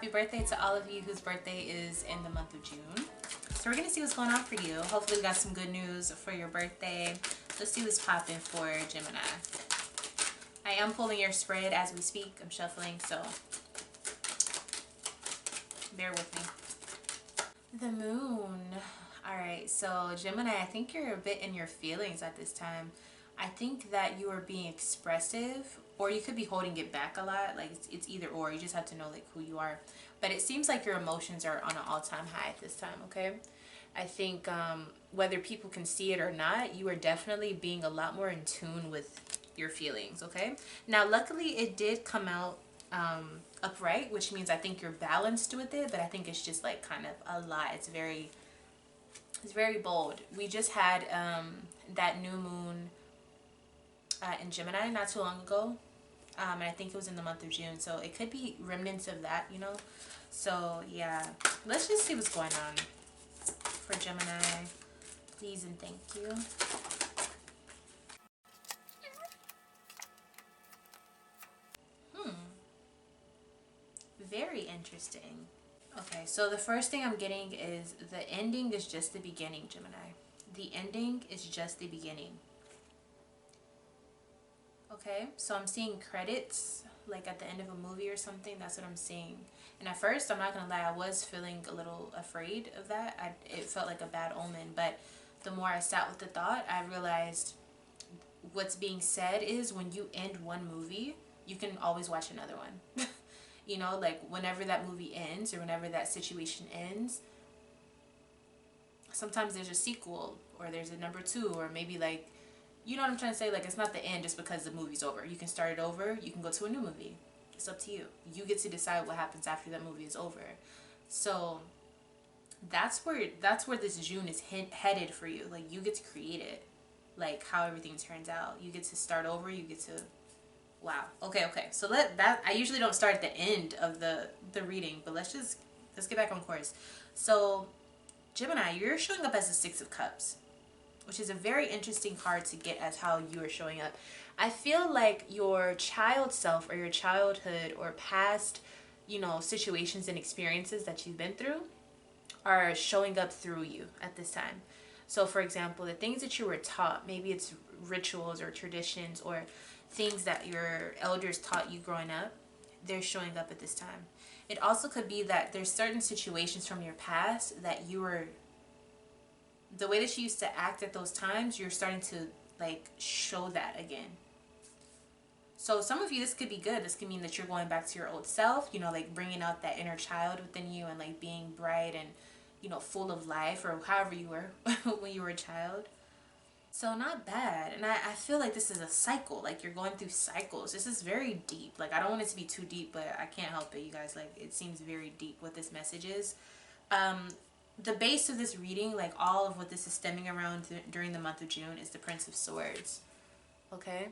happy birthday to all of you whose birthday is in the month of June. So we're going to see what's going on for you. Hopefully we got some good news for your birthday. Let's see what's popping for Gemini. I am pulling your spread as we speak. I'm shuffling, so bear with me. The moon. Alright, so Gemini, I think you're a bit in your feelings at this time. I think that you are being expressive, or you could be holding it back a lot. Like it's either or. You just have to know like who you are. But it seems like your emotions are on an all-time high at this time, okay? I think whether people can see it or not, you are definitely being a lot more in tune with your feelings, okay? Now, luckily, it did come out upright, which means I think you're balanced with it, but I think it's just like kind of a lot. It's very bold. We just had that new moon in Gemini not too long ago, and I think it was in the month of June, so it could be remnants of that, you know. So yeah, let's just see what's going on for Gemini, please and thank you. Very interesting. Okay, so the first thing I'm getting is the ending is just the beginning, Gemini. The ending is just the beginning. Okay, so I'm seeing credits, like at the end of a movie or something. That's what I'm seeing. And at first, I'm not going to lie, I was feeling a little afraid of that. It felt like a bad omen. But the more I sat with the thought, I realized what's being said is when you end one movie, you can always watch another one. You know, like whenever that movie ends or whenever that situation ends, sometimes there's a sequel or there's a number 2, or maybe like, you know what I'm trying to say? Like, it's not the end just because the movie's over. You can start it over. You can go to a new movie. It's up to you. You get to decide what happens after that movie is over. So that's where this June is headed for you. Like, you get to create it, like how everything turns out. You get to start over. You get to, wow. Okay. So I usually don't start at the end of the reading, but let's get back on course. So Gemini, you're showing up as the 6 of Cups, which is a very interesting card to get as how you are showing up. I feel like your child self or your childhood or past, you know, situations and experiences that you've been through are showing up through you at this time. So for example, the things that you were taught, maybe it's rituals or traditions or things that your elders taught you growing up, they're showing up at this time. It also could be that there's certain situations from your past that you were, the way that you used to act at those times, you're starting to like show that again. So some of you, this could be good. This could mean that you're going back to your old self, you know, like bringing out that inner child within you and like being bright and, you know, full of life, or however you were when you were a child. So not bad. And I feel like this is a cycle. Like you're going through cycles. This is very deep. Like I don't want it to be too deep, but I can't help it, you guys. Like it seems very deep what this message is. The base of this reading, like all of what this is stemming around during the month of June, is the Prince of Swords. Okay?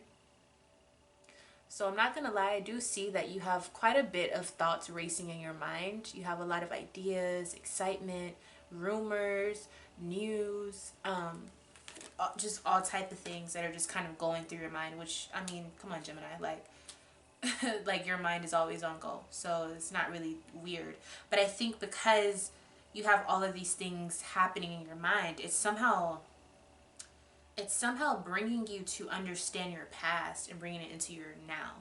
So I'm not going to lie, I do see that you have quite a bit of thoughts racing in your mind. You have a lot of ideas, excitement, rumors, news, just all type of things that are just kind of going through your mind, which, I mean, come on, Gemini, like, like your mind is always on go. So it's not really weird. But I think because you have all of these things happening in your mind, it's somehow bringing you to understand your past and bringing it into your now.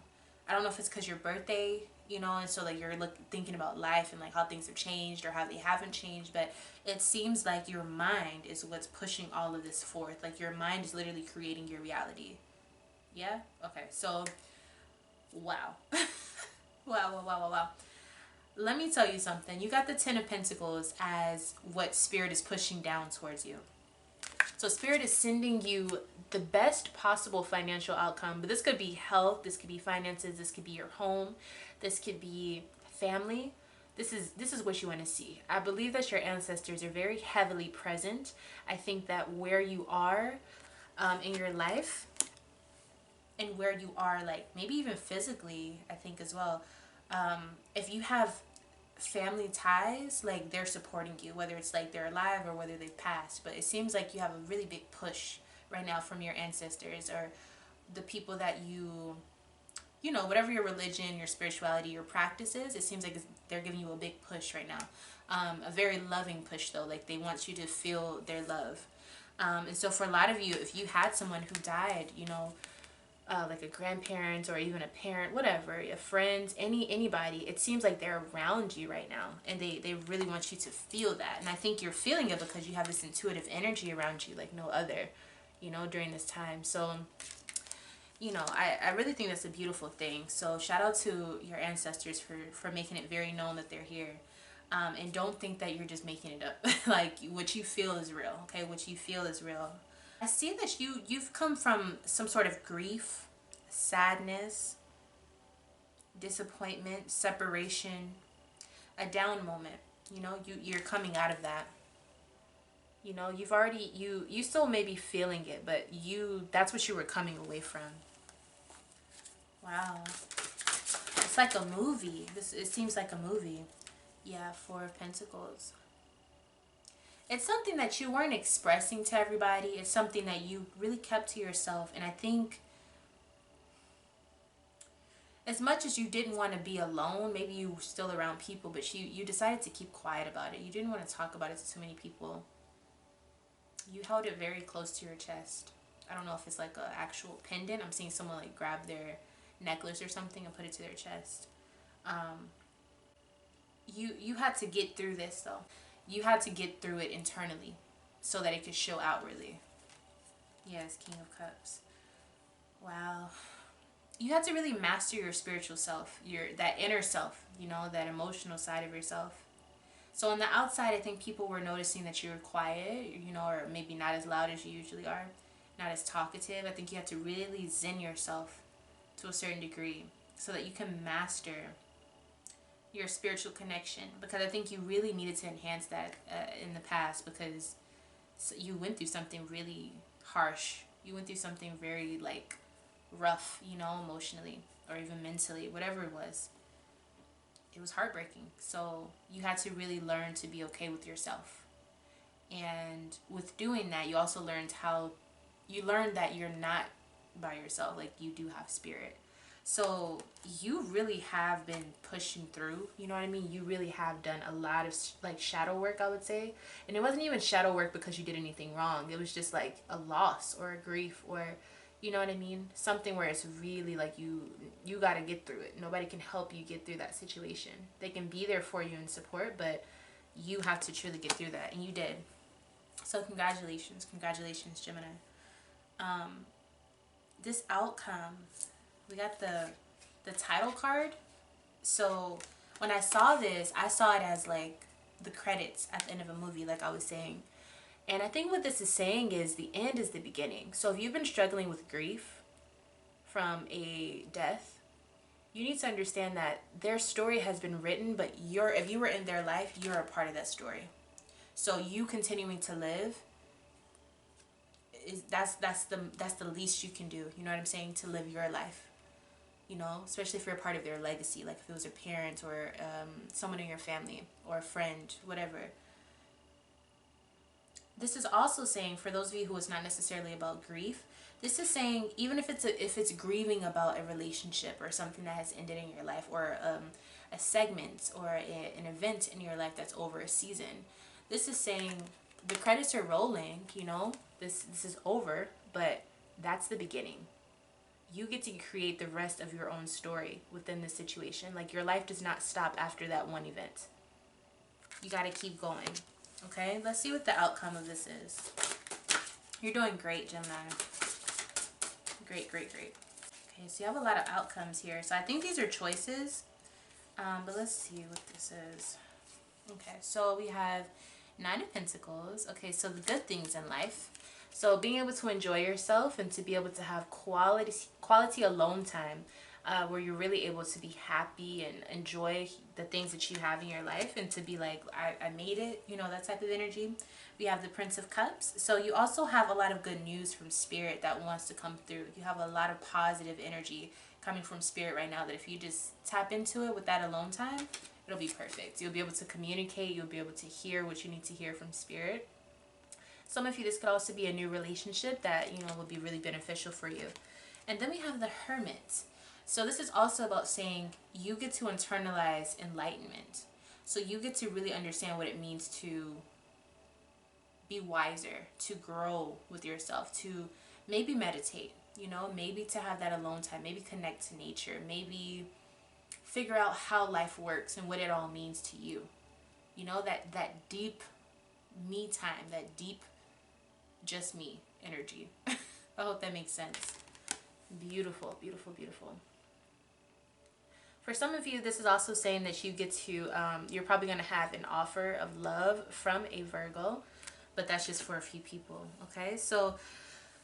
I don't know if it's because your birthday, you know, and so like you're thinking about life and like how things have changed or how they haven't changed, but it seems like your mind is what's pushing all of this forth. Like your mind is literally creating your reality. Yeah? Okay, so wow. Wow. Let me tell you something. You got the 10 of Pentacles as what Spirit is pushing down towards you. So Spirit is sending you the best possible financial outcome. But this could be health. This could be finances. This could be your home. This could be family. This is what you want to see. I believe that your ancestors are very heavily present. I think that where you are in your life and where you are, like maybe even physically, I think as well. If you have family ties, like they're supporting you, whether it's like they're alive or whether they've passed. But it seems like you have a really big push right now from your ancestors or the people that you you know, whatever your religion, your spirituality, your practices, it seems like they're giving you a big push right now. A very loving push though, like they want you to feel their love. And so for a lot of you, if you had someone who died, you know, like a grandparent or even a parent, whatever, a friend, anybody, it seems like they're around you right now, and they really want you to feel that. And I think you're feeling it because you have this intuitive energy around you like no other, you know, during this time. So, you know, I really think that's a beautiful thing. So shout out to your ancestors for making it very known that they're here. And don't think that you're just making it up. Like, what you feel is real, okay? What you feel is real. I see that you've come from some sort of grief, sadness, disappointment, separation, a down moment. You know, you're coming out of that. You know, you've already, you still may be feeling it, but that's what you were coming away from. Wow. It's like a movie. It seems like a movie. Yeah, Four of Pentacles. It's something that you weren't expressing to everybody. It's something that you really kept to yourself. And I think as much as you didn't want to be alone, maybe you were still around people, but you decided to keep quiet about it. You didn't want to talk about it to too many people. You held it very close to your chest. I don't know if it's like an actual pendant. I'm seeing someone like grab their necklace or something and put it to their chest. You had to get through this though. You had to get through it internally so that it could show outwardly. Yes, King of Cups. Wow. You had to really master your spiritual self, that inner self, you know, that emotional side of yourself. So on the outside, I think people were noticing that you were quiet, you know, or maybe not as loud as you usually are, not as talkative. I think you had to really zen yourself to a certain degree so that you can master your spiritual connection, because I think you really needed to enhance that in the past, because you went through something really harsh. You went through something very like rough, you know, emotionally or even mentally, whatever it was. It was heartbreaking. So you had to really learn to be okay with yourself. And with doing that, you also learned that you're not by yourself. Like, you do have spirit. So you really have been pushing through, you know what I mean? You really have done a lot of like shadow work, I would say. And it wasn't even shadow work because you did anything wrong. It was just like a loss or a grief, or, you know what I mean? Something where it's really like you got to get through it. Nobody can help you get through that situation. They can be there for you and support, but you have to truly get through that. And you did. So congratulations. Congratulations, Gemini. This outcome, we got the title card. So when I saw this, I saw it as like the credits at the end of a movie, like I was saying. And I think what this is saying is the end is the beginning. So if you've been struggling with grief from a death, you need to understand that their story has been written, but if you were in their life, you're a part of that story. So you continuing to live, that's the least you can do. You know what I'm saying? To live your life. You know, especially if you're a part of their legacy, like if it was a parent or someone in your family or a friend, whatever. This is also saying, for those of you who it's not necessarily about grief, this is saying even if it's grieving about a relationship or something that has ended in your life, or a segment or an event in your life that's over a season, this is saying the credits are rolling. You know, this is over, but that's the beginning. You get to create the rest of your own story within this situation. Like, your life does not stop after that one event. You got to keep going. Okay, let's see what the outcome of this is. You're doing great, Gemini. Great, great, great. Okay, so you have a lot of outcomes here. So I think these are choices. But let's see what this is. Okay, so we have Nine of Pentacles. Okay, so the good things in life. So being able to enjoy yourself and to be able to have quality alone time, where you're really able to be happy and enjoy the things that you have in your life, and to be like, I made it, you know, that type of energy. We have the Prince of Cups. So you also have a lot of good news from Spirit that wants to come through. You have a lot of positive energy coming from Spirit right now, that if you just tap into it with that alone time, it'll be perfect. You'll be able to communicate. You'll be able to hear what you need to hear from Spirit. Some of you, this could also be a new relationship that, you know, will be really beneficial for you. And then we have the Hermit. So this is also about saying you get to internalize enlightenment. So you get to really understand what it means to be wiser, to grow with yourself, to maybe meditate, you know, maybe to have that alone time, maybe connect to nature, maybe figure out how life works and what it all means to you. You know, that deep me time, that deep just me energy. I hope that makes sense. Beautiful, beautiful, beautiful. For some of you, this is also saying that you get to, you're probably going to have an offer of love from a Virgo, but that's just for a few people, okay? So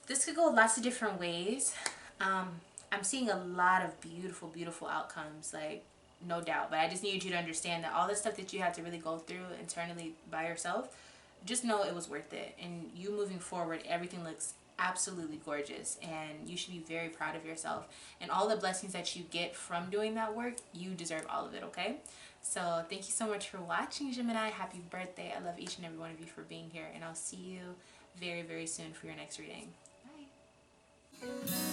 this could go lots of different ways. I'm seeing a lot of beautiful, beautiful outcomes, like, no doubt. But I just need you to understand that all the stuff that you had to really go through internally by yourself, just know it was worth it. And you moving forward, everything looks absolutely gorgeous, and you should be very proud of yourself. And all the blessings that you get from doing that work, you deserve all of it, okay? So thank you so much for watching, Gemini. Happy birthday. I love each and every one of you for being here, and I'll see you very, very soon for your next reading. Bye.